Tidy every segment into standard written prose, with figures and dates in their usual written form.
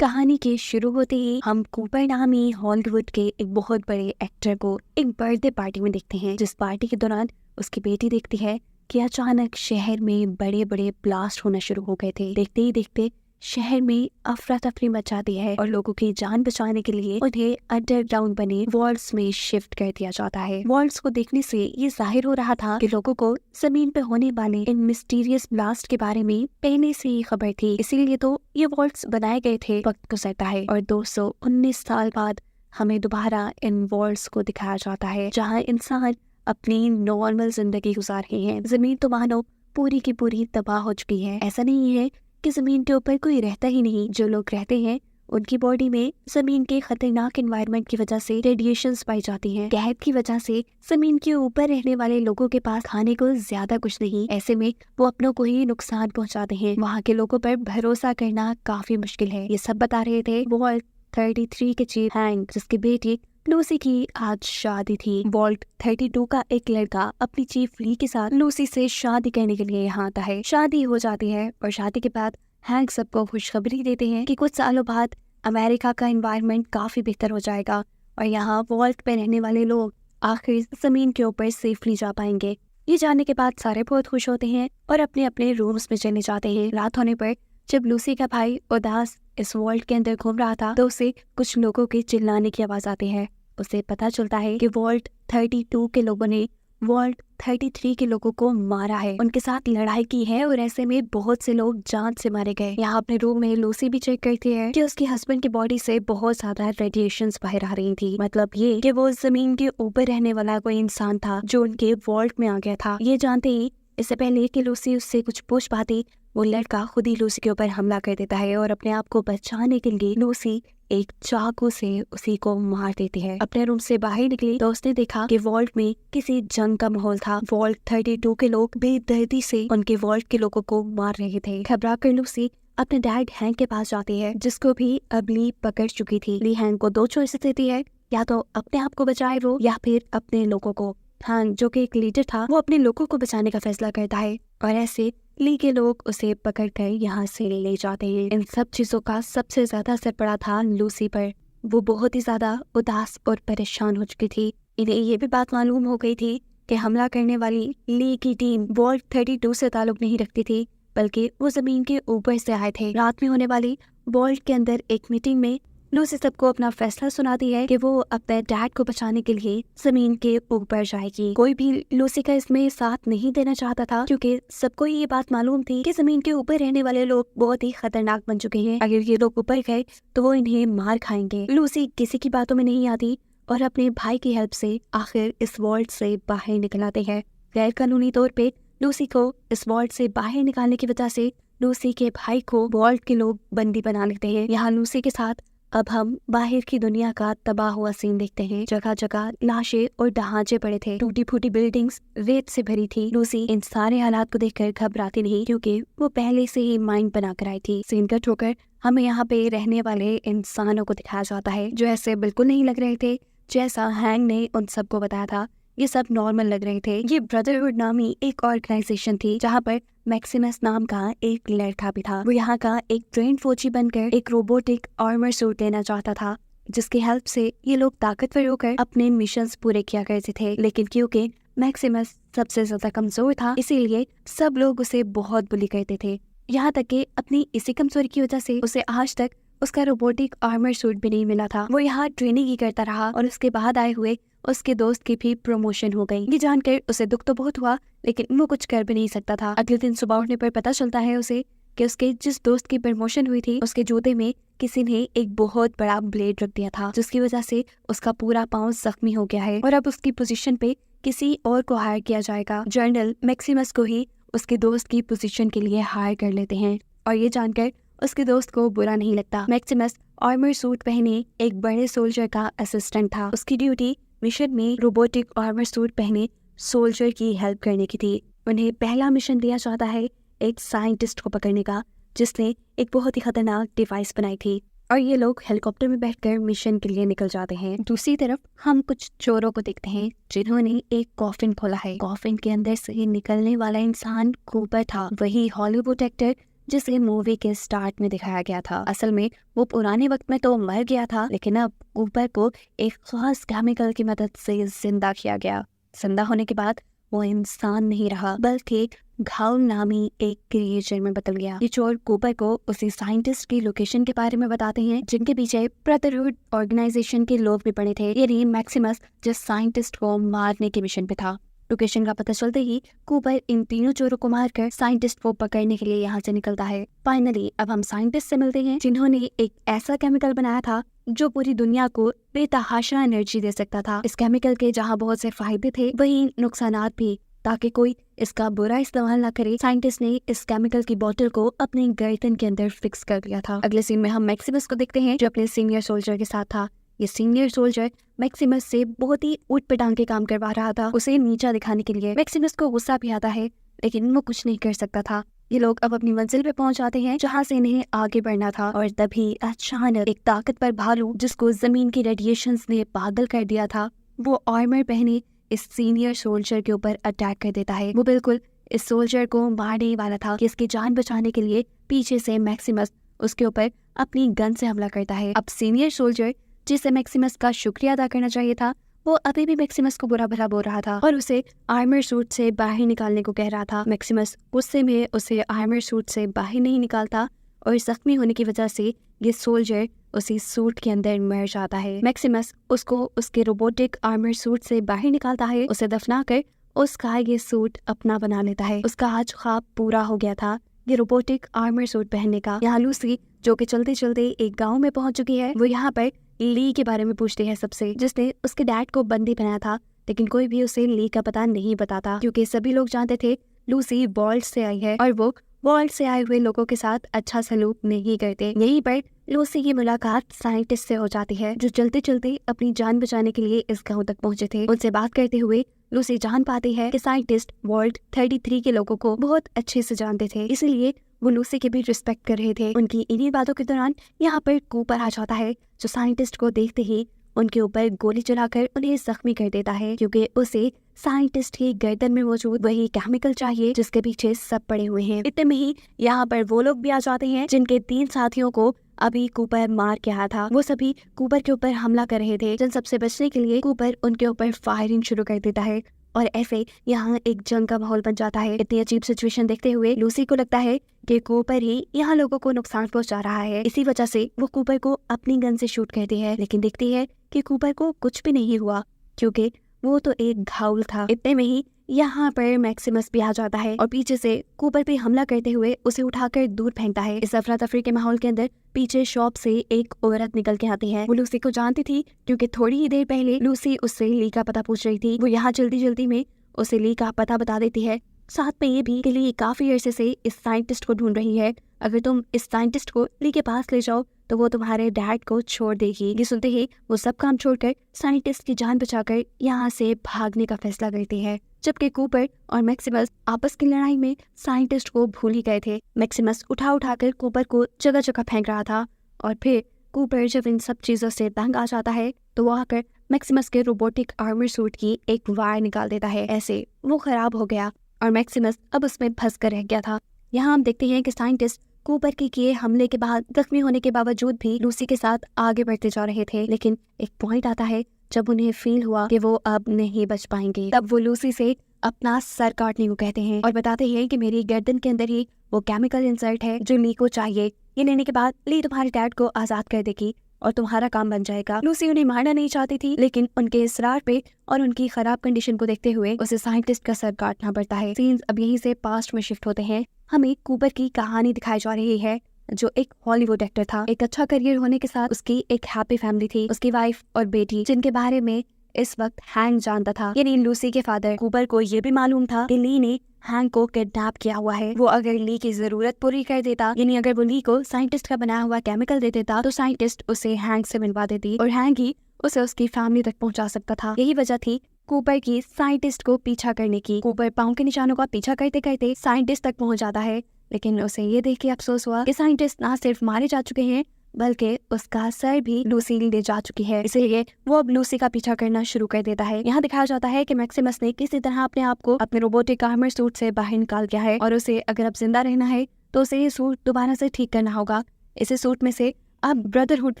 कहानी के शुरू होते ही हम कूपर नामी हॉलीवुड के एक बहुत बड़े एक्टर को एक बर्थडे पार्टी में देखते हैं, जिस पार्टी के दौरान उसकी बेटी देखती है कि अचानक शहर में बड़े बड़े ब्लास्ट होना शुरू हो गए थे। देखते ही देखते शहर में अफरा तफरी मच जाती है और लोगों की जान बचाने के लिए उन्हें अंडरग्राउंड बने वॉल्स में शिफ्ट कर दिया जाता है। वॉल्स को देखने से ये जाहिर हो रहा था कि लोगों को जमीन पे होने वाले इन मिस्टीरियस ब्लास्ट के बारे में पहले से ही खबर थी, इसीलिए तो ये वॉल्स बनाए गए थे। वक्त गुजरता है और 219 साल बाद हमें दोबारा इन वॉल्स को दिखाया जाता है, जहाँ इंसान अपनी नॉर्मल जिंदगी गुजार रहे हैं। जमीन तो मानो पूरी की पूरी तबाह हो चुकी है। ऐसा नहीं है कि जमीन के ऊपर कोई रहता ही नहीं। जो लोग रहते हैं उनकी बॉडी में जमीन के खतरनाक एनवायरनमेंट की वजह से रेडिएशंस पाई जाती हैं। कहत की वजह से जमीन के ऊपर रहने वाले लोगों के पास खाने को ज्यादा कुछ नहीं, ऐसे में वो अपनों को ही नुकसान पहुंचाते हैं। वहाँ के लोगों पर भरोसा करना काफी मुश्किल है। ये सब बता रहे थे वॉल्ट 33 के चीफ हैंक, जिसकी बेटी लूसी की आज शादी थी। वॉल्ट 32 का एक लड़का अपनी चीफ ली के साथ लूसी से शादी करने के लिए यहाँ आता है। शादी हो जाती है और शादी के बाद हैंक सबको खुशखबरी देते हैं कि कुछ सालों बाद अमेरिका का एनवायरनमेंट काफी बेहतर हो जाएगा और यहाँ वॉल्ट पे रहने वाले लोग आखिर जमीन के ऊपर सेफली जा पाएंगे। ये जानने के बाद सारे बहुत खुश होते हैं और अपने अपने रूम्स में चले जाते हैं। रात होने पर जब लूसी का भाई उदास इस वॉल्ट के अंदर घूम रहा था तो उसे कुछ लोगों के चिल्लाने की आवाज आती है। उसे पता चलता है कि वॉल्ट 32 के लोगों ने वॉल्ट 33 के लोगों को मारा है, उनके साथ लड़ाई की है और ऐसे में बहुत से लोग जान से मारे गए। यहाँ अपने रूम में लूसी भी चेक करती है कि उसके हस्बैंड की बॉडी से बहुत ज्यादा रेडिएशंस बाहर आ रही थी। मतलब ये कि वो जमीन के ऊपर रहने वाला कोई इंसान था जो उनके वॉल्ट में आ गया था। ये जानते ही इससे पहले कि लूसी उससे कुछ पूछ पाती, वो लड़का खुद ही लूसी के ऊपर हमला कर देता है और अपने आप को बचाने के लिए लूसी एक चाकू से उसी को मार देती है। अपने रूम से बाहर निकली तो उसने देखा कि वॉल्ट में किसी जंग का माहौल था। वॉल्ट 32 के लोग बेदर्दी से उनके वॉल्ट के लोगों को मार रहे थे। घबरा कर लूसी अपने डैड हैंक के पास जाती है, जिसको भी अब ली पकड़ चुकी थी। ली हैंक को 2 चॉइसेस देती है, या तो अपने आप को बचाए वो या फिर अपने लोगों को। हैंक जो कि एक लीडर था, वो अपने लोगों को बचाने का फैसला करता है और ऐसे ली के लोग उसे पकड़कर यहाँ से ले जाते हैं। इन सब चीजों का सबसे ज्यादा असर पड़ा था लूसी पर। वो बहुत ही ज्यादा उदास और परेशान हो चुकी थी। इन्हें ये भी बात मालूम हो गई थी कि हमला करने वाली ली की टीम वॉल्ट 32 से ताल्लुक नहीं रखती थी, बल्कि वो जमीन के ऊपर से आए थे। रात में होने वाली वॉल्ट के अंदर एक मीटिंग में लूसी सबको अपना फैसला सुनाती है कि वो अपने डैड को बचाने के लिए जमीन के ऊपर जाएगी। कोई भी लूसी का इसमें साथ नहीं देना चाहता था, क्योंकि सबको ये बात मालूम थी कि जमीन के ऊपर रहने वाले लोग बहुत ही खतरनाक बन चुके हैं। अगर ये लोग ऊपर गए तो वो इन्हें मार खाएंगे। लूसी किसी की बातों में नहीं आती और अपने भाई की हेल्प से आखिर इस वॉल्ट से बाहर निकल आते हैं। गैर कानूनी तौर पे लूसी को इस वॉल्ट से बाहर निकालने की वजह से लूसी के भाई को वॉल्ट के लोग बंदी बना लेते हैं। यहाँ लूसी के साथ अब हम बाहर की दुनिया का तबाह हुआ सीन देखते हैं। जगह जगह लाशें और ढांचे पड़े थे, टूटी फूटी बिल्डिंग्स रेत से भरी थी। लूसी इन सारे हालात को देखकर घबराती नहीं, क्योंकि वो पहले से ही माइंड बना कर आई थी। सीन कट होकर हमें यहाँ पे रहने वाले इंसानों को दिखाया जाता है, जो ऐसे बिल्कुल नहीं लग रहे थे जैसा हैंग ने उन सबको बताया था। ये सब नॉर्मल लग रहे थे। ये ब्रदरहुड नामी एक ऑर्गेनाइजेशन थी, जहाँ पर मैक्सिमस नाम का एक लड़का भी था। वो यहाँ का एक ट्रेन फौजी बनकर एक रोबोटिक आर्मर सूट लेना चाहता था, जिसकी हेल्प से ये लोग ताकतवर होकर अपने मिशंस पूरे किया करते थे। लेकिन क्योंकि मैक्सिमस सबसे ज्यादा कमजोर था, इसीलिए सब लोग उसे बहुत बुली करते थे। यहाँ तक कि अपनी इसी कमजोरी की वजह से उसे आज तक उसका रोबोटिक आर्मर सूट भी नहीं मिला था। वो यहाँ ट्रेनिंग ही करता रहा और उसके बाद आए हुए उसके दोस्त की भी प्रमोशन हो गई। ये जानकर उसे दुख तो बहुत हुआ, लेकिन वो कुछ कर भी नहीं सकता था। अगले दिन सुबह उठने पर पता चलता है उसे कि उसके जिस दोस्त की प्रमोशन हुई थी, उसके जूते में किसी ने एक बहुत बड़ा ब्लेड रख दिया था, जिसकी वजह से उसका पूरा पाँव जख्मी हो गया है और अब उसकी पोजीशन पे किसी और को हायर किया जाएगा। जनरल मैक्सिमस को ही उसके दोस्त की पोजीशन के लिए हायर कर लेते हैं और ये जानकर उसके दोस्त को बुरा नहीं लगता। मैक्सिमस आर्मर सूट पहने एक बड़े सोल्जर का असिस्टेंट था। उसकी ड्यूटी मिशन में रोबोटिक आर्मर सूट पहने सोल्जर की हेल्प करने की थी। उन्हें पहला मिशन दिया जाता है एक साइंटिस्ट को पकड़ने का, जिसने एक बहुत ही खतरनाक डिवाइस बनाई थी और ये लोग हेलीकॉप्टर में बैठकर मिशन के लिए निकल जाते हैं। दूसरी तरफ हम कुछ चोरों को देखते हैं, जिन्होंने एक कॉफिन खोला है। कॉफिन के अंदर से निकलने वाला इंसान कूपर था, वही हॉलीवुड एक्टर जिसे मूवी के स्टार्ट में दिखाया गया था। असल में वो पुराने वक्त में तो मर गया था, लेकिन अब कूपर को एक खास केमिकल की मदद से जिंदा किया गया। जिंदा होने के बाद वो इंसान नहीं रहा, बल्कि घाउल नामी एक क्रिएचर में बदल गया। ये चोर कूपर को उसी साइंटिस्ट की लोकेशन के बारे में बताते हैं जिनके पीछे ब्रदरहुड ऑर्गेनाइजेशन के लोग भी पड़े थे, यानी मैक्सिमस जिस साइंटिस्ट को मारने के मिशन पे था। लोकेशन का पता चलते ही कूपर इन तीनों चोरों को मारकर साइंटिस्ट को पकड़ने के लिए यहाँ से निकलता है। फाइनली अब हम साइंटिस्ट से मिलते हैं जिन्होंने एक ऐसा केमिकल बनाया था जो पूरी दुनिया को बेतहाशा एनर्जी दे सकता था। इस केमिकल के जहाँ बहुत से फायदे थे, वहीं नुकसानात भी। ताकि कोई इसका बुरा इस्तेमाल ना करे, साइंटिस्ट ने इस केमिकल की बोतल को अपने गर्दन के अंदर फिक्स कर दिया था। अगले सीन में हम मैक्सिमस को देखते हैं जो अपने सीनियर सोल्जर के साथ था। ये सीनियर सोल्जर मैक्सिमस से बहुत ही उठ-पटांग के काम करवा रहा था। उसे नीचा दिखाने के लिए मैक्सिमस को गुस्सा भी आता है, लेकिन वो कुछ नहीं कर सकता था। ये लोग अब अपनी मंजिल पे पहुंच जाते हैं जहां से इन्हें आगे बढ़ना था, और तभी अचानक एक ताकतवर भालू जिसको जमीन की रेडिएशंस ने पागल कर दिया था, वो आर्मर पहने इस सीनियर सोल्जर के ऊपर अटैक कर देता है। वो बिल्कुल इस सोल्जर को मारने वाला था कि इसकी जान बचाने के लिए पीछे से मैक्सिमस उसके ऊपर अपनी गन से हमला करता है। अब सीनियर सोल्जर जिसे मैक्सिमस का शुक्रिया अदा करना चाहिए था, वो अभी भी मैक्सिमस को बुरा भला बोल रहा था और उसे आर्मर सूट से बाहर निकालने को कह रहा था। मैक्सिमस गुस्से में उसे आर्मर सूट से बाहर नहीं निकालता और जख्मी होने की वजह से ये सोल्जर उसी सूट के अंदर मर जाता है। मैक्सिमस उसको उसके रोबोटिक आर्मर सूट से बाहर निकालता है, उसे दफनाकर उसका ये सूट अपना बना लेता है। उसका आज ख्वाब पूरा हो गया था, ये रोबोटिक आर्मर सूट पहनने का। यहाँ लूसी जो कि चलते चलते एक गाँव में पहुंच चुकी है, वो यहाँ पर ली के बारे में पूछती है सबसे, जिसने उसके डैड को बंदी बनाया था, लेकिन कोई भी उसे ली का पता नहीं बताता क्योंकि सभी लोग जानते थे लूसी वर्ल्ड से आई है और वो वर्ल्ड से आए हुए लोगों के साथ अच्छा सलूक नहीं करते। यहीं पर लूसी की मुलाकात साइंटिस्ट से हो जाती है जो चलते चलते अपनी जान बचाने के लिए इस गांव तक पहुंचे थे। उनसे बात करते हुए लूसी जान पाती है कि साइंटिस्ट वर्ल्ड 33 के लोगों को बहुत अच्छे से जानते थे, इसलिए वो लूसी की भी रिस्पेक्ट कर रहे थे। उनकी इन्हीं बातों के दौरान यहाँ पर कूपर आ जाता है जो साइंटिस्ट को देखते ही उनके ऊपर गोली चलाकर उन्हें जख्मी कर देता है क्योंकि उसे साइंटिस्ट की गर्दन में मौजूद वही केमिकल चाहिए जिसके पीछे सब पड़े हुए हैं। इतने में ही यहाँ पर वो लोग भी आ जाते हैं जिनके 3 साथियों को अभी कूपर मार के आया था। वो सभी कूपर के ऊपर हमला कर रहे थे, जिन सबसे बचने के लिए कूपर उनके ऊपर फायरिंग शुरू कर देता है और ऐसे यहाँ एक जंग का माहौल बन जाता है। इतनी अजीब सिचुएशन देखते हुए लूसी को लगता है कि कूपर ही यहाँ लोगों को नुकसान पहुंचा रहा है। इसी वजह से वो कूपर को अपनी गन से शूट करती है, लेकिन देखती है कि कूपर को कुछ भी नहीं हुआ क्योंकि वो तो एक घाउल था। इतने में ही यहाँ पर मैक्सिमस भी आ जाता है और पीछे से कूपर पे हमला करते हुए उसे उठाकर दूर फेंकता है। इस अफरा तफरी के माहौल के अंदर पीछे शॉप से एक औरत निकल के आती है। वो लूसी को जानती थी क्योंकि थोड़ी ही देर पहले लूसी उससे ली का पता पूछ रही थी। वो यहाँ जल्दी जल्दी में उसे ली का पता बता देती है, साथ में ये भी कि ली काफी अरसे से इस साइंटिस्ट को ढूंढ रही है। अगर तुम इस साइंटिस्ट को ली के पास ले जाओ तो वो तुम्हारे डैड को छोड़ देगी। ये सुनते ही वो सब काम छोड़कर साइंटिस्ट की जान बचाकर यहाँ से भागने का फैसला करती है, जबकि कूपर और मैक्सिमस आपस की लड़ाई में साइंटिस्ट को भूल ही गए थे। मैक्सिमस उठाकर कूपर को जगह जगह फेंक रहा था और फिर कूपर जब इन सब चीजों से तंग आ जाता है तो वो आकर मैक्सिमस के रोबोटिक आर्मर सूट की एक वायर निकाल देता है। ऐसे वो खराब हो गया और मैक्सिमस अब उसमें फंस कर रह गया था। यहाँ हम देखते हैं कि साइंटिस्ट कूपर के किए हमले के बाद जख्मी होने के बावजूद भी लूसी के साथ आगे बढ़ते जा रहे थे, लेकिन एक पॉइंट आता है जब उन्हें फील हुआ कि वो अब नहीं बच पाएंगे। तब वो लूसी से अपना सर काटने को कहते हैं और बताते हैं कि मेरी गर्दन के अंदर ही वो केमिकल इंसर्ट है जो ली को चाहिए। ये लेने के बाद ली तुम्हारे डैड को आजाद कर देगी और तुम्हारा काम बन जाएगा। लूसी उन्हें मारना नहीं चाहती थी, लेकिन उनके इसरार पे और उनकी खराब कंडीशन को देखते हुए उसे साइंटिस्ट का सर काटना पड़ता है। सीन्स अब यहीं से पास्ट में शिफ्ट होते हैं। हमें कूपर की कहानी दिखाई जा रही है जो एक हॉलीवुड एक्टर था। एक अच्छा करियर होने के साथ उसकी एक हैप्पी फैमिली थी, उसकी वाइफ और बेटी, जिनके बारे में इस वक्त हैंक जानता था। यानी लूसी के फादर। कूपर को ये भी मालूम था कि ली ने हैंक को किडनैप किया हुआ है। वो अगर ली की जरूरत पूरी कर देता, यानी अगर वो ली को साइंटिस्ट का बनाया हुआ केमिकल दे देता, तो साइंटिस्ट उसे हैंक से मिलवा देती और हैंक ही उसे उसकी फैमिली तक पहुंचा सकता था। यही वजह थी कूपर की साइंटिस्ट को पीछा करने की। कूपर पाँव के निशानों का पीछा करते करते साइंटिस्ट तक पहुंच जाता है, लेकिन उसे ये देख के अफसोस हुआ कि साइंटिस्ट ना सिर्फ मारे जा चुके हैं बल्कि उसका सर भी लूसी ले जा चुकी है। इसलिए वो अब लूसी का पीछा करना शुरू कर देता है। यहाँ दिखाया जाता है कि मैक्सिमस ने किसी तरह अपने आप को अपने रोबोटिक आर्मर सूट से बाहर निकाल दिया है और उसे अगर अब जिंदा रहना है तो उसे ये सूट दोबारा से ठीक करना होगा। इसी सूट में से अब ब्रदरहुड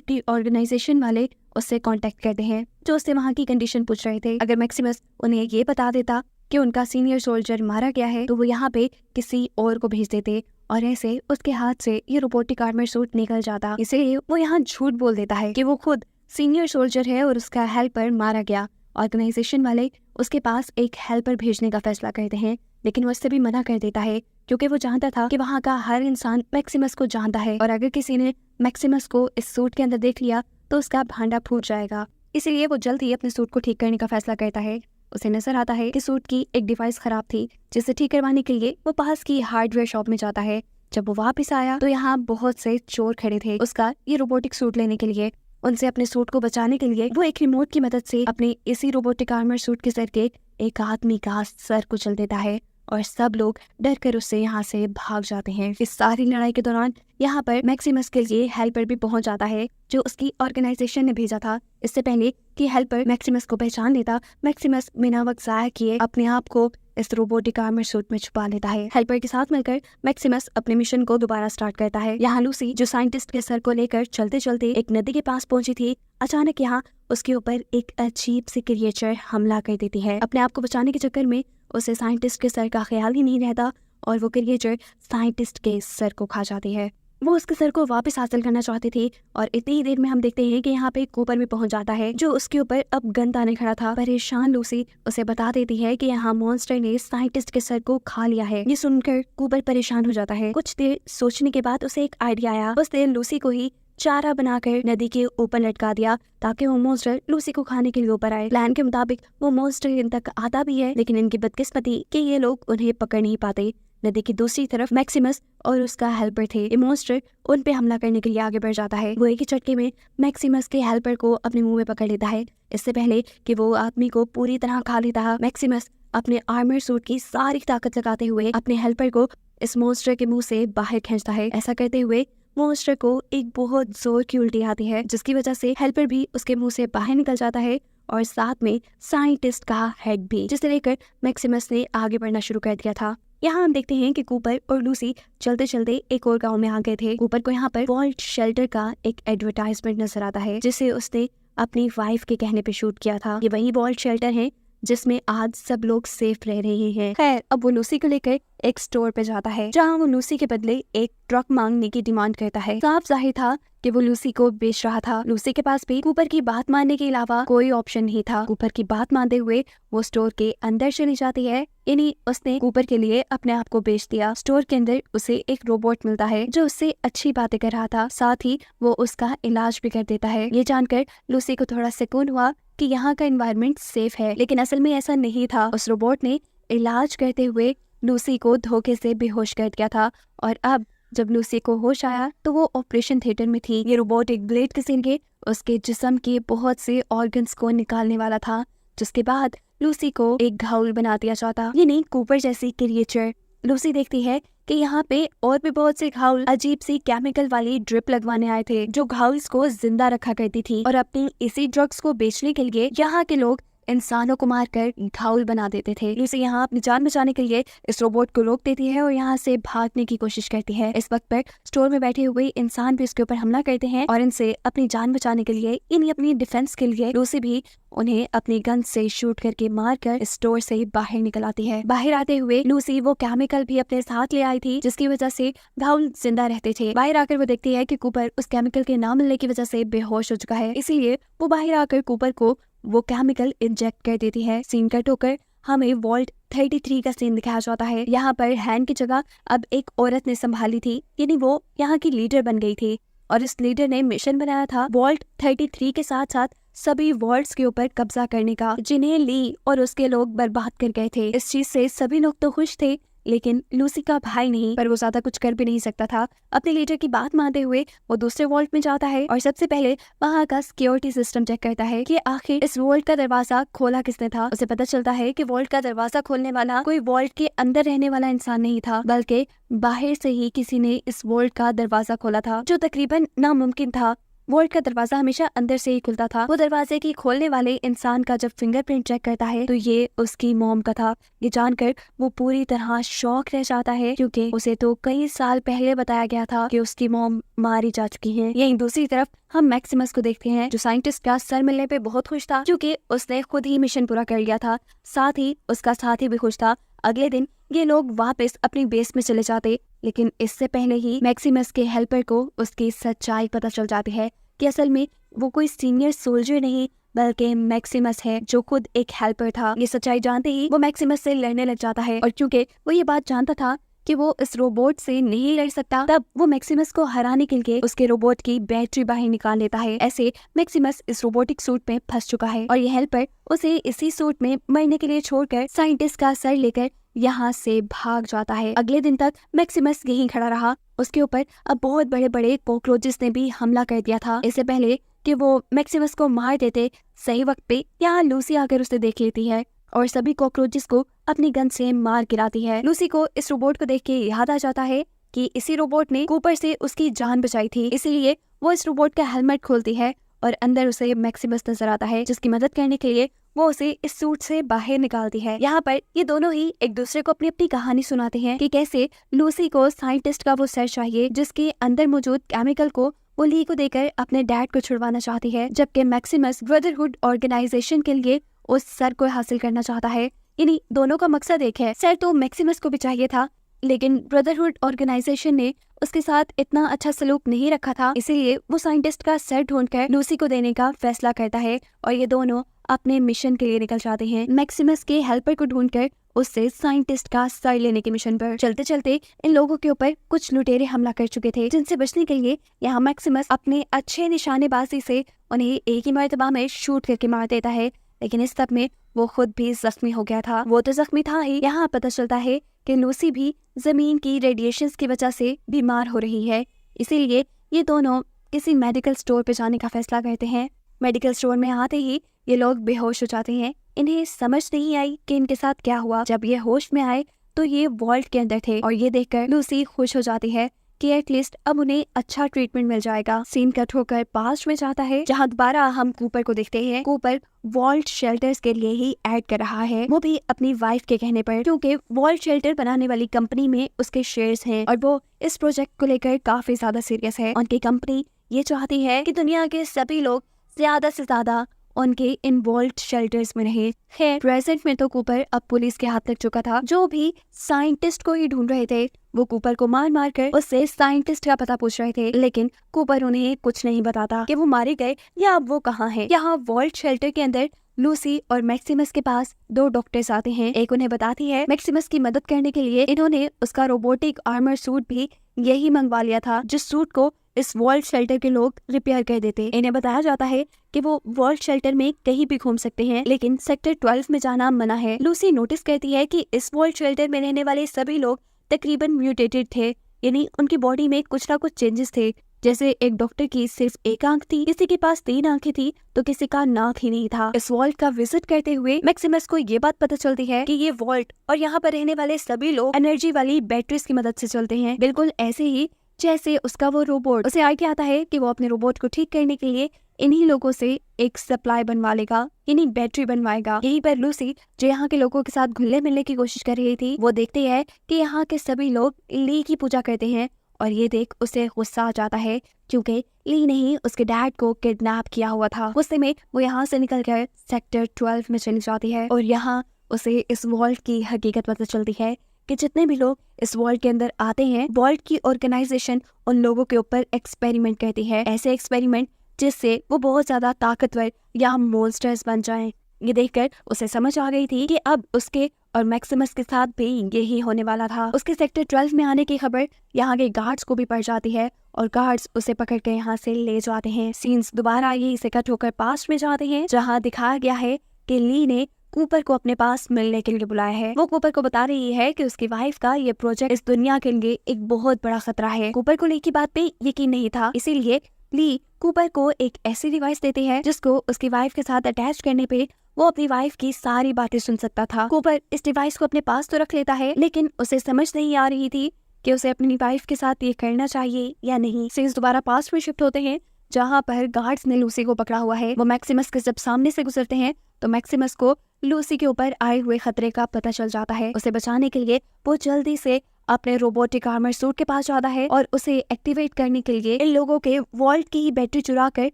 की ऑर्गेनाइजेशन वाले उससे कांटेक्ट करते हैं, जो उससे वहाँ की कंडीशन पूछ रहे थे। अगर मैक्सिमस उन्हें ये बता देता कि उनका सीनियर सोल्जर मारा गया है, तो वो यहाँ पे किसी और को भेज देते और ऐसे उसके हाथ से ये रोबोटिक आर्मर सूट निकल जाता। इसलिए वो यहाँ झूठ बोल देता है कि वो खुद सीनियर सोल्जर है और उसका हेल्पर मारा गया। ऑर्गेनाइजेशन वाले उसके पास एक हेल्पर भेजने का फैसला करते हैं, लेकिन वो इससे भी मना कर देता है क्योंकि वो जानता था कि वहाँ का हर इंसान मैक्सिमस को जानता है और अगर किसी ने मैक्सिमस को इस सूट के अंदर देख लिया तो उसका भांडा फूट जाएगा। इसलिए वो जल्द ही अपने सूट को ठीक करने का फैसला करता है। उसे नजर आता है कि सूट की एक डिवाइस खराब थी, जिसे ठीक करवाने के लिए वो पास की हार्डवेयर शॉप में जाता है। जब वो वापस आया तो यहाँ बहुत से चोर खड़े थे उसका ये रोबोटिक सूट लेने के लिए। उनसे अपने सूट को बचाने के लिए वो एक रिमोट की मदद से अपने इसी रोबोटिक आर्मर सूट के सर के एक आदमी का सर कुचल देता है और सब लोग डर कर उससे यहाँ से भाग जाते हैं। इस सारी लड़ाई के दौरान यहाँ पर मैक्सिमस के लिए हेल्पर भी पहुंच जाता है, जो उसकी ऑर्गेनाइजेशन ने भेजा था। इससे पहले कि हेल्पर मैक्सिमस को पहचान लेता, मैक्सिमस बिना वक्त जाया किए अपने आप को इस रोबोटिक आर्मर सूट में छुपा लेता है। हेल्पर के साथ मिलकर मैक्सिमस अपने मिशन को दोबारा स्टार्ट करता है। यहाँ लूसी, जो साइंटिस्ट के सर को लेकर चलते चलते एक नदी के पास पहुंची थी, अचानक यहाँ उसके ऊपर एक अजीब सी क्रिएचर हमला कर देती है। अपने आप को बचाने के चक्कर में उसे साइंटिस्ट के सर का ख्याल ही नहीं रहता और वो क्रिएचर साइंटिस्ट के सर को खा जाती है। वो उसके सर को वापस हासिल करना चाहती थी और इतनी ही देर में हम देखते हैं कि यहाँ पे कूपर भी पहुंच जाता है, जो उसके ऊपर अब गन ताने खड़ा था। परेशान लूसी उसे बता देती है कि यहाँ मॉन्स्टर ने साइंटिस्ट के सर को खा लिया है। ये सुनकर कूपर परेशान हो जाता है। कुछ देर सोचने के बाद उसे एक आइडिया आया। उसने लूसी को ही चारा बनाकर नदी के ऊपर लटका दिया ताकि वो मॉन्स्टर लूसी को खाने के लिए ऊपर आए। प्लान के मुताबिक वो मॉन्स्टर इन तक आता भी है, लेकिन इनकी बदकिस्मती कि ये लोग उन्हें पकड़ नहीं पाते। नदी की दूसरी तरफ मैक्सिमस और उसका हेल्पर थे। ये मॉन्स्टर उन पे हमला करने के लिए आगे बढ़ जाता है। वो एक ही झटके में मैक्सिमस के हेल्पर को अपने मुंह में पकड़ लेता है। इससे पहले कि वो आदमी को पूरी तरह खा लेता, मैक्सिमस अपने आर्मर सूट की सारी ताकत लगाते हुए अपने हेल्पर को इस मॉन्स्टर के मुंह से बाहर खींचता है। ऐसा करते हुए मॉन्स्टर को एक बहुत जोर की उल्टी आती है, जिसकी वजह से हेल्पर भी उसके मुंह से बाहर निकल जाता है और साथ में साइंटिस्ट का हेड भी, जिसे लेकर मैक्सिमस ने आगे बढ़ना शुरू कर दिया था। यहाँ हम देखते हैं कि कूपर और लूसी चलते चलते एक और गांव में आ गए थे। कूपर को यहाँ पर वॉल्ट शेल्टर का एक एडवर्टाइजमेंट नजर आता है, जिसे उसने अपनी वाइफ के कहने पे शूट किया था। ये वही वॉल्ट शेल्टर है जिसमें आज सब लोग सेफ रह रहे हैं। खैर, अब वो लूसी को लेकर एक स्टोर पे जाता है, जहाँ वो लूसी के बदले एक ट्रक मांगने की डिमांड करता है। साफ जाहिर था कि वो लूसी को बेच रहा था। लूसी के पास भी कूपर की बात मानने के अलावा कोई ऑप्शन नहीं था। कूपर की बात मानते हुए वो स्टोर के अंदर चली जाती है, यानी उसने कूपर के लिए अपने आप को बेच दिया। स्टोर के अंदर उसे एक रोबोट मिलता है जो उससे अच्छी बातें कर रहा था, साथ ही वो उसका इलाज भी कर देता है। ये जानकर लूसी को थोड़ा सुकून हुआ कि यहाँ का एनवायरनमेंट सेफ है, लेकिन असल में ऐसा नहीं था। उस रोबोट ने इलाज करते हुए लूसी को धोखे से बेहोश कर दिया था और अब जब लूसी को होश आया तो वो ऑपरेशन थिएटर में थी। ये रोबोट एक ब्लेड के जरिए उसके जिस्म के बहुत से ऑर्गन्स को निकालने वाला था, जिसके बाद लूसी को एक घायल बना दिया जाता। ये नहीं कूपर जैसी क्रिएचर। लूसी देखती है कि यहाँ पे और भी बहुत से घायल अजीब सी केमिकल वाली ड्रिप लगवाने आए थे, जो घायल्स को जिंदा रखा करती थी और अपनी इसी ड्रग्स को बेचने के लिए यहाँ के लोग इंसानों को मारकर घायल बना देते थे। लूसी यहाँ अपनी जान बचाने के लिए इस रोबोट को रोक देती है और यहाँ से भागने की कोशिश करती है। इस वक्त पर स्टोर में बैठे हुए इंसान भी इसके ऊपर हमला करते हैं और इनसे अपनी जान बचाने के लिए, यानी अपनी डिफेंस के लिए, लूसी भी उन्हें अपनी गन से शूट करके मारकर स्टोर से बाहर निकल आती है। बाहर आते हुए लूसी वो केमिकल भी अपने साथ ले आई थी, जिसकी वजह से घायल जिंदा रहते थे। बाहर आकर वो देखती है कि कूपर उस केमिकल के ना मिलने की वजह से बेहोश हो चुका है, इसीलिए वो बाहर आकर कूपर को वो केमिकल इंजेक्ट कर देती है। सीन कट होकर हमें वॉल्ट 33 का सीन दिखाया जाता है। यहाँ पर हैन की जगह अब एक औरत ने संभाली थी, यानी वो यहाँ की लीडर बन गई थी और इस लीडर ने मिशन बनाया था वॉल्ट 33 के साथ साथ सभी वॉल्ट्स के ऊपर कब्जा करने का, जिन्हें ली और उसके लोग बर्बाद कर गए थे। इस चीज से सभी लोग तो खुश थे, लेकिन लूसी का भाई नहीं, पर वो ज्यादा कुछ कर भी नहीं सकता था। अपने लीडर की बात मानते हुए वो दूसरे वॉल्ट में जाता है और सबसे पहले वहाँ का सिक्योरिटी सिस्टम चेक करता है कि आखिर इस वॉल्ट का दरवाजा खोला किसने था। उसे पता चलता है कि वॉल्ट का दरवाजा खोलने वाला कोई वॉल्ट के अंदर रहने वाला इंसान नहीं था, बल्कि बाहर से ही किसी ने इस वॉल्ट का दरवाजा खोला था, जो तकरीबन नामुमकिन था। वॉल्ट का दरवाजा हमेशा अंदर से ही खुलता था। वो दरवाजे की खोलने वाले इंसान का जब फिंगरप्रिंट चेक करता है तो ये उसकी मॉम का था। ये जानकर वो पूरी तरह शॉक रह जाता है, क्योंकि उसे तो कई साल पहले बताया गया था कि उसकी मॉम मारी जा चुकी है। यहीं दूसरी तरफ हम मैक्सिमस को देखते हैं, जो साइंटिस्ट का सर मिलने पे बहुत खुश था, क्योंकि उसने खुद ही मिशन पूरा कर लिया था। साथ ही उसका साथी भी खुश था। अगले दिन ये लोग वापस अपनी बेस में चले जाते, लेकिन इससे पहले ही मैक्सिमस के हेल्पर को उसकी सच्चाई पता चल जाती है कि असल में वो कोई सीनियर सोल्जर नहीं बल्कि मैक्सिमस है, जो खुद एक हेल्पर था। ये सच्चाई जानते ही वो मैक्सिमस से लड़ने लग जाता है, और क्योंकि वो ये बात जानता था कि वो इस रोबोट से नहीं लड़ सकता, तब वो मैक्सिमस को हराने के लिए उसके रोबोट की बैटरी बाहर निकाल लेता है। ऐसे मैक्सिमस इस रोबोटिक सूट में फंस चुका है और ये हेल्पर उसे इसी सूट में मरने के लिए छोड़कर साइंटिस्ट का सर लेकर यहाँ से भाग जाता है। अगले दिन तक मैक्सिमस यहीं खड़ा रहा। उसके ऊपर अब बहुत बड़े बड़े कॉकरोचेस ने भी हमला कर दिया था। इससे पहले कि वो मैक्सिमस को मार देते, सही वक्त पे यहाँ लूसी आकर उसे देख लेती है और सभी कॉकरोचेस को अपनी गन से मार गिराती है। लूसी को इस रोबोट को देख के याद आ जाता है कि इसी रोबोट ने कूपर से उसकी जान बचाई थी, इसलिए वो इस रोबोट का हेलमेट खोलती है और अंदर उसे मैक्सिमस नजर आता है, जिसकी मदद करने के लिए वो उसे इस सूट से बाहर निकालती है। यहाँ पर ये दोनों ही एक दूसरे को अपनी अपनी कहानी सुनाते हैं कि कैसे लूसी को साइंटिस्ट का वो सर चाहिए जिसके अंदर मौजूद केमिकल को वो ली को देकर अपने डैड को छुड़वाना चाहती है, जबकि मैक्सिमस ब्रदरहुड ऑर्गेनाइजेशन के लिए उस सर को हासिल करना चाहता है। यानी दोनों का मकसद एक है। सर तो मैक्सिमस को भी चाहिए था, लेकिन ब्रदरहुड ऑर्गेनाइजेशन ने उसके साथ इतना अच्छा सलूक नहीं रखा था, इसीलिए वो साइंटिस्ट का सर ढूंढकर लूसी को देने का फैसला करता है और ये दोनों अपने मिशन के लिए निकल जाते हैं, मैक्सिमस के हेल्पर को ढूंढकर उससे साइंटिस्ट का सर लेने के मिशन पर। चलते चलते इन लोगों के ऊपर कुछ लुटेरे हमला कर चुके थे, जिनसे बचने के लिए यहाँ मैक्सिमस अपने अच्छे निशानेबाजी से उन्हें एक ही मर्तबा में शूट करके मार देता है, लेकिन इस सब में वो खुद भी जख्मी हो गया था। वो तो जख्मी था ही, यहाँ पता चलता है कि लूसी भी जमीन की रेडिएशंस की वजह से बीमार हो रही है, इसीलिए ये दोनों किसी मेडिकल स्टोर पे जाने का फैसला करते हैं। मेडिकल स्टोर में आते ही ये लोग बेहोश हो जाते हैं। इन्हें समझ नहीं आई कि इनके साथ क्या हुआ। जब ये होश में आए तो ये वॉल्ट के अंदर थे और ये देखकर लूसी खुश हो जाती है कि एटलीस्ट अब उन्हें अच्छा ट्रीटमेंट मिल जाएगा। सीन कट होकर पास्ट में जाता है, जहाँ दोबारा हम कूपर को देखते हैं। कूपर वॉल्ट शेल्टर्स के लिए ही ऐड कर रहा है, वो भी अपनी वाइफ के कहने पर, क्योंकि वॉल्ट शेल्टर बनाने वाली कंपनी में उसके शेयर्स हैं और वो इस प्रोजेक्ट को लेकर काफी ज्यादा सीरियस है। उनकी कंपनी ये चाहती है कि दुनिया के सभी लोग ज्यादा से ज्यादा उनके इन्वॉल्व शेल्टर्स में रहे। खैर प्रेजेंट में तो कूपर अब पुलिस के हाथ लग चुका था। जो भी साइंटिस्ट को ही ढूंढ रहे थे वो कूपर को मार मार कर उससे साइंटिस्ट का पता पूछ रहे थे, लेकिन कूपर उन्हें कुछ नहीं बताता कि वो मारे गए या अब वो कहाँ हैं। यहाँ वॉल्ट शेल्टर के अंदर लूसी और मैक्सिमस के पास दो डॉक्टर्स आते हैं। एक उन्हें बताती है मैक्सिमस की मदद करने के लिए इन्होंने उसका रोबोटिक आर्मर सूट भी यही मंगवा लिया था, जिस सूट को इस वॉल्ट शेल्टर के लोग रिपेयर कर देते। इन्हें बताया जाता है कि वो वॉल्ट शेल्टर में कहीं भी घूम सकते हैं, लेकिन सेक्टर 12 में जाना मना है। लूसी नोटिस करती है कि इस वॉल्ट शेल्टर में रहने वाले सभी लोग तकरीबन म्यूटेटेड थे, यानी उनकी बॉडी में कुछ ना कुछ चेंजेस थे। जैसे एक डॉक्टर की सिर्फ एक आंख थी, किसी के पास 3 आंखें थी तो किसी का नाक ही नहीं था। इस वॉल्ट का विजिट करते हुए मैक्सिमस को ये बात पता चलती है कि ये वॉल्ट और यहाँ पर रहने वाले सभी लोग एनर्जी वाली बैटरीज की मदद से चलते हैं, बिल्कुल ऐसे ही जैसे उसका वो रोबोट। उसे आइडिया आता है कि वो अपने रोबोट को ठीक करने के लिए इन्हीं लोगों से एक सप्लाई बनवा लेगा, यानी बैटरी बनवाएगा। यहीं पर लूसी, जो यहाँ के लोगों के साथ घुलने मिलने की कोशिश कर रही थी, वो देखती है कि यहाँ के सभी लोग ली की पूजा करते हैं और ये देख उसे गुस्सा आ जाता है, क्योंकि ली ने ही उसके डैड को किडनैप किया हुआ था। गुस्से में वो यहाँ से निकल कर सेक्टर 12 में चली जाती है और यहाँ उसे इस वॉल्ट की हकीकत पता चलती है कि जितने भी लोग इस वॉल्ट के अंदर आते हैं, वॉल्ट की ऑर्गेनाइजेशन उन लोगों के ऊपर एक्सपेरिमेंट करती है, ऐसे एक्सपेरिमेंट जिससे वो बहुत ज्यादा ताकतवर या मॉन्स्टर्स बन जाएं। ये देखकर उसे समझ आ गई थी कि अब उसके और मैक्सिमस के साथ भी यही होने वाला था। उसके सेक्टर 12 में आने की खबर यहाँ के गार्ड्स को भी पड़ जाती है और गार्ड्स उसे पकड़ के यहाँ से ले जाते हैं। सीन्स दोबारा यही से कट होकर पास्ट में जाते हैं, जहाँ दिखाया गया है कि ली ने कूपर को अपने पास मिलने के लिए बुलाया है। वो कूपर को बता रही है कि उसकी वाइफ का ये प्रोजेक्ट इस दुनिया के लिए एक बहुत बड़ा खतरा है। कूपर को ली की बात पे यकीन नहीं था, इसीलिए ली कूपर को एक ऐसी डिवाइस देती है जिसको उसकी वाइफ के साथ अटैच करने पे वो अपनी वाइफ की सारी बातें सुन सकता था। कूपर इस डिवाइस को अपने पास तो रख लेता है, लेकिन उसे समझ नहीं आ रही थी कि उसे अपनी वाइफ के साथ ये करना चाहिए या नहीं। सीन्स दोबारा पास्ट में शिफ्ट होते हैं, जहाँ पर गार्ड्स ने लूसी को पकड़ा हुआ है। वो मैक्सिमस के जब सामने से गुजरते हैं तो मैक्सिमस को लूसी के ऊपर आए हुए खतरे का पता चल जाता है। उसे बचाने के लिए वो जल्दी से अपने रोबोटिक आर्मर सूट के पास जाता है और उसे एक्टिवेट करने के लिए इन लोगों के वॉल्ट की ही बैटरी चुरा कर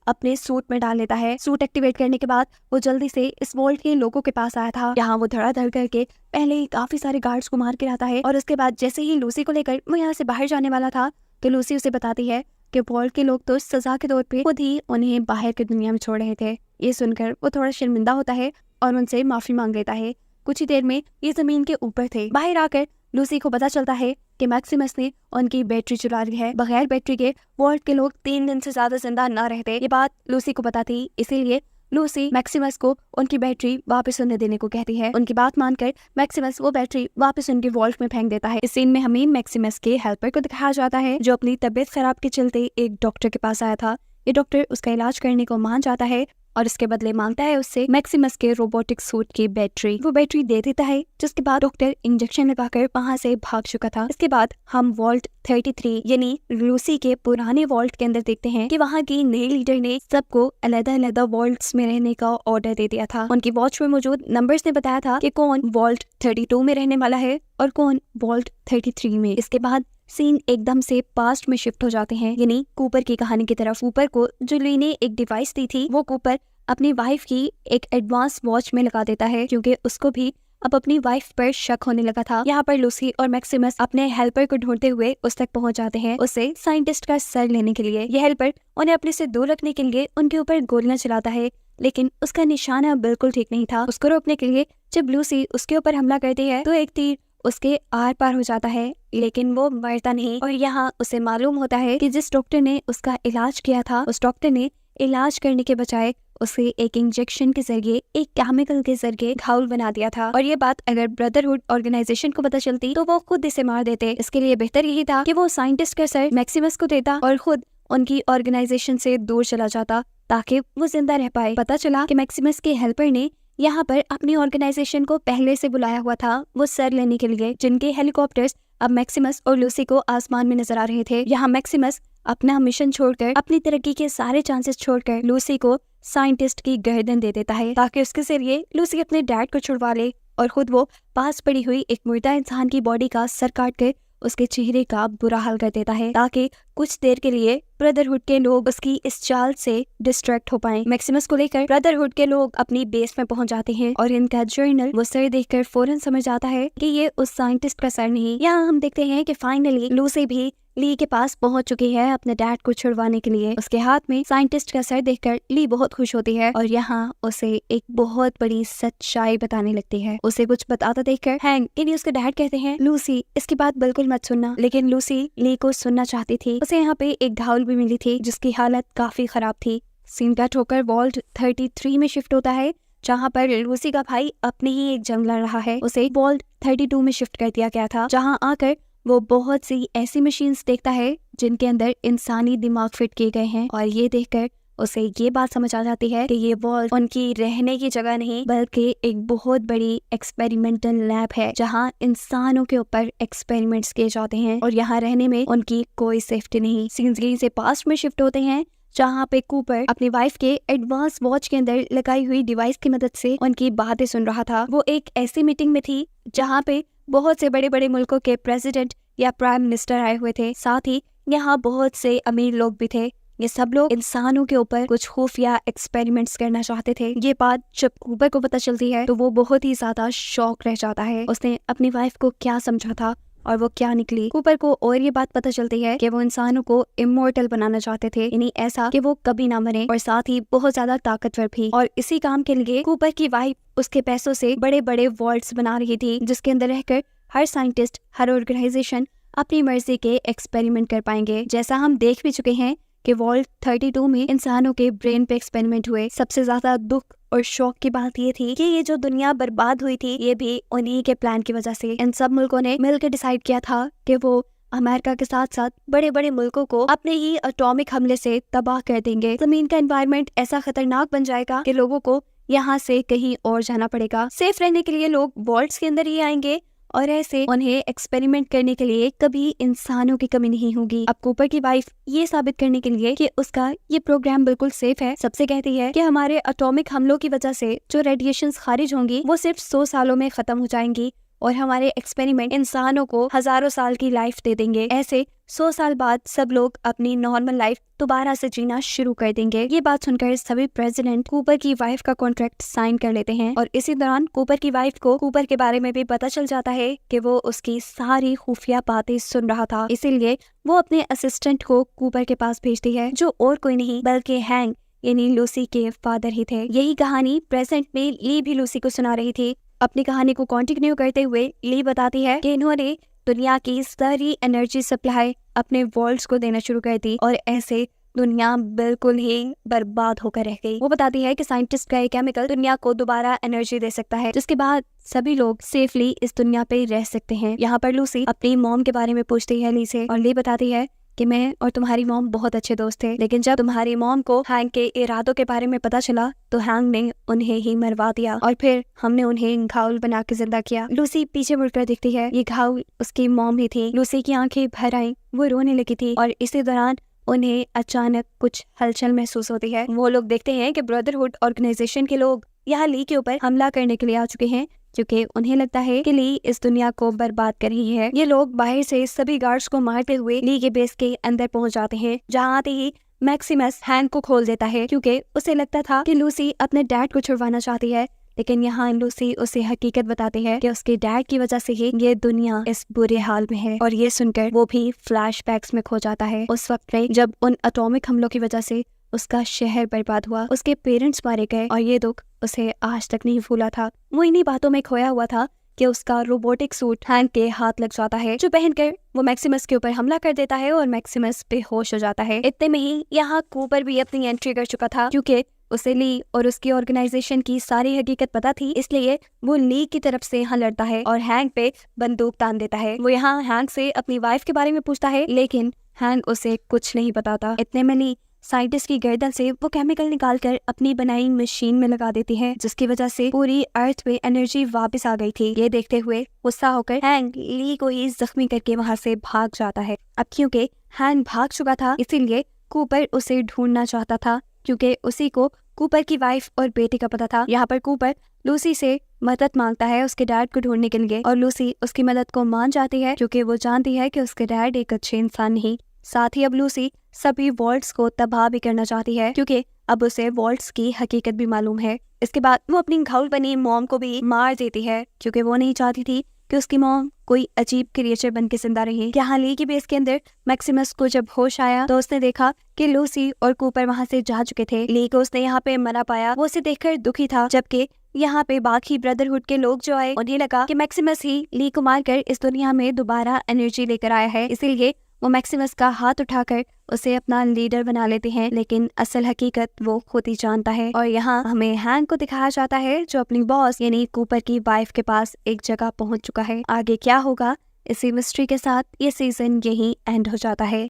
अपने सूट में डाल लेता है। सूट एक्टिवेट करने के बाद वो जल्दी से इस वॉल्ट के लोगों के पास आया था। यहाँ वो धड़ाधड़ करके पहले ही काफी सारे गार्ड्स को मार के आता है और उसके बाद जैसे ही लूसी को लेकर वो यहाँ से बाहर जाने वाला था तो लूसी उसे बताती है कि वॉल्ट के लोग तो सजा के तौर पे खुद ही उन्हें बाहर की दुनिया में छोड़ रहे थे। ये सुनकर वो थोड़ा शर्मिंदा होता है और उनसे माफी मांग लेता है। कुछ ही देर में ये जमीन के ऊपर थे। बाहर आकर लूसी को पता चलता है कि मैक्सिमस ने उनकी बैटरी चुरा ली है। बगैर बैटरी के वॉल्ट के लोग 3 दिन से ज्यादा जिंदा न रहते। ये बात लूसी को पता थी, इसीलिए लूसी मैक्सिमस को उनकी बैटरी वापस उन्हें देने को कहती है। उनकी बात मानकर मैक्सिमस वो बैटरी वापस उनके वॉल्ट में फेंक देता है। इस सीन में हमें मैक्सिमस के हेल्पर को दिखाया जाता है जो अपनी तबीयत खराब के चलते एक डॉक्टर के पास आया था। ये डॉक्टर उसका इलाज करने को मान जाता है और इसके बदले मांगता है उससे मैक्सिमस के रोबोटिक सूट की बैटरी। वो बैटरी दे देता है जिसके बाद डॉक्टर इंजेक्शन लगाकर वहां से भाग चुका था। इसके बाद हम वॉल्ट 33 यानी लूसी के पुराने वॉल्ट के अंदर देखते हैं कि वहां की नई लीडर ने सबको अलग-अलग वॉल्ट्स में रहने का ऑर्डर दे दिया था। उनकी वॉच में मौजूद नंबर्स ने बताया था कि कौन वॉल्ट 32 में रहने वाला है और कौन वॉल्ट 33 में। इसके बाद सीन एकदम से पास्ट में शिफ्ट हो जाते हैं, यानी कूपर की कहानी की तरफ। कूपर को जो ली ने एक डिवाइस दी थी वो कूपर अपनी वाइफ की एक एडवांस वॉच में लगा देता है क्योंकि उसको भी अब अपनी वाइफ पर शक होने लगा था। यहाँ पर लूसी और मैक्सिमस अपने हेल्पर को ढूंढते हुए उस तक पहुंच जाते हैं उसे साइंटिस्ट का सर लेने के लिए। यह हेल्पर उन्हें अपने से दूर रखने के लिए उनके ऊपर गोलियां चलाता है, लेकिन उसका निशाना बिल्कुल ठीक नहीं था। उसको रोकने के लिए जब लूसी उसके ऊपर हमला करती है तो एक तीर उसके आर पार हो जाता है, लेकिन वो मरता नहीं। और यहाँ उसे मालूम होता है कि जिस डॉक्टर ने उसका इलाज किया था उस डॉक्टर ने इलाज करने के बजाय उसे एक इंजेक्शन के जरिए, एक केमिकल के जरिए घायल बना दिया था। और ये बात अगर ब्रदरहुड ऑर्गेनाइजेशन को पता चलती तो वो खुद इसे मार देते। इसके लिए बेहतर यही था कि वो साइंटिस्ट का सर मैक्सिमस को देता और खुद उनकी ऑर्गेनाइजेशन से दूर चला जाता ताकि वो जिंदा रह पाए। पता चला कि मैक्सिमस के हेल्पर ने यहाँ पर अपनी ऑर्गेनाइजेशन को पहले से बुलाया हुआ था वो सर लेने के लिए, जिनके हेलीकॉप्टर्स अब मैक्सिमस और लूसी को आसमान में नजर आ रहे थे। यहाँ मैक्सिमस अपना मिशन छोड़कर, अपनी तरक्की के सारे चांसेस छोड़कर लूसी को साइंटिस्ट की गर्दन दे देता है ताकि उसके जरिए लूसी अपने डैड को छुड़वा ले और खुद वो पास पड़ी हुई एक मुर्दा इंसान की बॉडी का सर काट कर उसके चेहरे का बुरा हाल कर देता है ताकि कुछ देर के लिए ब्रदरहुड के लोग उसकी इस चाल से डिस्ट्रैक्ट हो पाएं। मैक्सिमस को लेकर ब्रदरहुड के लोग अपनी बेस में पहुंच जाते हैं और इनका जर्नल वो सर देखकर फौरन समझ आता है कि ये उस साइंटिस्ट का सर नहीं। यहाँ हम देखते हैं कि फाइनली लूसी भी ली के पास पहुंच चुकी है अपने डैड को छुड़वाने के लिए। उसके हाथ में साइंटिस्ट का सर देखकर ली बहुत खुश होती है और यहाँ उसे एक बहुत बड़ी सच्चाई बताने लगती है। उसे कुछ बताता देखकर हैंक यानी उसके डैड कहते हैं, लूसी इसकी बात बिल्कुल मत सुनना। लेकिन लूसी ली को सुनना चाहती थी। उसे यहाँ पे एक घायल भी मिली थी जिसकी हालत काफी खराब थी। सीन का ठोकर वॉल्ट 33 में शिफ्ट होता है जहाँ पर लूसी का भाई अपने ही एक जंग लड़ रहा है। उसे वॉल्ट 32 में शिफ्ट कर दिया गया था जहाँ आकर वो बहुत सी ऐसी मशीन्स देखता है जिनके अंदर इंसानी दिमाग फिट किए गए हैं और ये देखकर उसे ये बात समझ आ जाती है कि ये वॉल्ट उनकी रहने की जगह नहीं बल्कि एक बहुत बड़ी एक्सपेरिमेंटल लैब है जहाँ इंसानों के ऊपर एक्सपेरिमेंट्स किए जाते हैं और यहाँ रहने में उनकी कोई सेफ्टी नहीं। सीन्स से पास्ट में शिफ्ट होते हैं जहाँ पे कूपर अपनी वाइफ के एडवांस वॉच के अंदर लगाई हुई डिवाइस की मदद से उनकी बातें सुन रहा था। वो एक ऐसी मीटिंग में थी जहाँ पे बहुत से बड़े बड़े मुल्कों के प्रेसिडेंट या प्राइम मिनिस्टर आए हुए थे। साथ ही यहाँ बहुत से अमीर लोग भी थे। ये सब लोग इंसानों के ऊपर कुछ खुफिया एक्सपेरिमेंट्स करना चाहते थे। ये बात जब कूपर को पता चलती है तो वो बहुत ही ज्यादा शॉक रह जाता है। उसने अपनी वाइफ को क्या समझा था और वो क्या निकली। कूपर को और ये बात पता चलती है कि वो इंसानों को इमोर्टल बनाना चाहते थे, यानी ऐसा कि वो कभी ना मरे और साथ ही बहुत ज्यादा ताकतवर भी। और इसी काम के लिए कूपर की वाइफ उसके पैसों से बड़े बड़े वॉल्ट्स बना रही थी जिसके अंदर रहकर हर साइंटिस्ट, हर ऑर्गेनाइजेशन अपनी मर्जी के एक्सपेरिमेंट कर पाएंगे। जैसा हम देख भी चुके हैं कि वॉल्ट 32 में इंसानों के ब्रेन पे एक्सपेरिमेंट हुए। सबसे ज्यादा दुख और शौक की बात ये थी कि ये जो दुनिया बर्बाद हुई थी ये भी उन्हीं के प्लान की वजह से। इन सब मुल्कों ने मिलकर डिसाइड किया था कि वो अमेरिका के साथ साथ बड़े बड़े मुल्कों को अपने ही एटॉमिक हमले से तबाह कर देंगे। जमीन का एनवायरनमेंट ऐसा खतरनाक बन जाएगा कि लोगों को यहाँ से कहीं और जाना पड़ेगा। सेफ रहने के लिए लोग वॉल्ट्स के अंदर ही आएंगे और ऐसे उन्हें एक्सपेरिमेंट करने के लिए कभी इंसानों की कमी नहीं होगी। अब कूपर की वाइफ ये साबित करने के लिए कि उसका ये प्रोग्राम बिल्कुल सेफ है, सबसे कहती है कि हमारे एटॉमिक हमलों की वजह से जो रेडिएशंस खारिज होंगी वो सिर्फ 100 सालों में खत्म हो जाएंगी और हमारे एक्सपेरिमेंट इंसानों को हजारों साल की लाइफ दे देंगे। ऐसे 100 साल बाद सब लोग अपनी नॉर्मल लाइफ दोबारा से जीना शुरू कर देंगे। ये बात सुनकर सभी प्रेसिडेंट कूपर की वाइफ का कॉन्ट्रैक्ट साइन कर लेते हैं और इसी दौरान कूपर की वाइफ को कूपर के बारे में भी पता चल जाता है कि वो उसकी सारी खुफिया बातें सुन रहा था। इसीलिए वो अपने असिस्टेंट को कूपर के पास भेजती है, जो और कोई नहीं बल्कि हैंक यानी लूसी के फादर ही थे। यही कहानी प्रेजेंट में ली भी लूसी को सुना रही थी। अपनी कहानी को कंटिन्यू करते हुए ली बताती है कि इन्होंने दुनिया की सारी एनर्जी सप्लाई अपने वर्ल्ड्स को देना शुरू कर दी और ऐसे दुनिया बिल्कुल ही बर्बाद होकर रह गई। वो बताती है कि साइंटिस्ट का ये केमिकल दुनिया को दोबारा एनर्जी दे सकता है, जिसके बाद सभी लोग सेफली इस दुनिया पे रह सकते हैं। यहाँ पर लूसी अपनी मॉम के बारे में पूछती है ली से और ली बताती है कि मैं और तुम्हारी मॉम बहुत अच्छे दोस्त थे, लेकिन जब तुम्हारी मॉम को हैंक के इरादों के बारे में पता चला तो हैंक ने उन्हें ही मरवा दिया और फिर हमने उन्हें घायल बना के जिंदा किया। लूसी पीछे मुड़कर देखती है, ये घायल उसकी मॉम ही थी। लूसी की आंखें भर आई, वो रोने लगी थी और इसी दौरान उन्हें अचानक कुछ हलचल महसूस होती है। वो लोग देखते हैं कि ब्रदरहुड ऑर्गेनाइजेशन के लोग यहाँ ली के ऊपर हमला करने के लिए आ चुके हैं, क्योंकि उन्हें लगता है कि ली इस दुनिया को बर्बाद कर रही है। ये लोग बाहर से सभी गार्ड्स को मारते हुए ली के बेस के अंदर पहुंच जाते हैं। जहां आते ही मैक्सिमस हैंक को खोल देता है, क्योंकि उसे लगता था कि लूसी अपने डैड को छुड़वाना चाहती है, लेकिन यहाँ लूसी उसे हकीकत बताती है कि उसके डैड की वजह से ही ये दुनिया इस बुरे हाल में है। और ये सुनकर वो भी फ्लैशबैक्स में खो जाता है उस वक्त में जब उन एटॉमिक हमलों की वजह से उसका शहर बर्बाद हुआ, उसके पेरेंट्स मारे गए और ये दुख उसे आज तक नहीं भूला था। वो इन्हीं बातों में खोया हुआ था कि उसका रोबोटिक सूट हैंक के हाथ लग जाता है, जो पहनकर वो मैक्सिमस के ऊपर हमला कर देता है और मैक्सिमस बेहोश हो जाता है। इतने में ही यहाँ कूपर भी अपनी एंट्री कर चुका था, क्योंकि उसे ली और उसकी ऑर्गेनाइजेशन की सारी हकीकत पता थी, इसलिए वो ली की तरफ से यहाँ लड़ता है और हैंक पे बंदूक तान देता है। वो यहाँ हैंक से अपनी वाइफ के बारे में पूछता है, लेकिन हैंक उसे कुछ नहीं बताता। इतने में ली साइंटिस्ट की गर्दन से वो केमिकल निकालकर अपनी बनाई मशीन में लगा देती है, जिसकी वजह से पूरी अर्थ पे एनर्जी वापस आ गई थी। ये देखते हुए गुस्सा होकर हैंक ली को ही जख्मी करके वहाँ से भाग जाता है। अब क्योंकि हैंक भाग चुका था, इसीलिए कूपर उसे ढूंढना चाहता था, क्योंकि उसी को कूपर की वाइफ और बेटी का पता था। यहाँ पर कूपर लूसी से मदद मांगता है उसके डैड को ढूंढने के लिए और लूसी उसकी मदद को मान जाती है, क्योंकि वो जानती है कि उसके डैड एक अच्छे इंसान नहीं। साथ ही अब लूसी सभी वॉल्ट्स को तबाह भी करना चाहती है, क्योंकि अब उसे वॉल्ट्स की हकीकत भी मालूम है। इसके बाद वो अपनी घायल बनी मॉम को भी मार देती है, क्योंकि वो नहीं चाहती थी कि उसकी मॉम कोई अजीब क्रिएचर बन के जिंदा रही। यहाँ ली की बेस के अंदर मैक्सिमस को जब होश आया तो उसने देखा कि लूसी और कूपर वहाँ से जा चुके थे। ली को उसने यहाँ पे मरा पाया, वो उसे देखकर दुखी था, जबकि यहाँ पे बाकी ब्रदरहुड के लोग जो आए उन्हें लगा कि मैक्सिमस ही ली को मारकर इस दुनिया में दोबारा एनर्जी लेकर आया है, इसीलिए वो मैक्सिमस का हाथ उठाकर उसे अपना लीडर बना लेते हैं। लेकिन असल हकीकत वो खुद ही जानता है और यहाँ हमें हैंक को दिखाया जाता है, जो अपनी बॉस यानी कूपर की वाइफ के पास एक जगह पहुंच चुका है। आगे क्या होगा इसी मिस्ट्री के साथ ये सीजन यही एंड हो जाता है।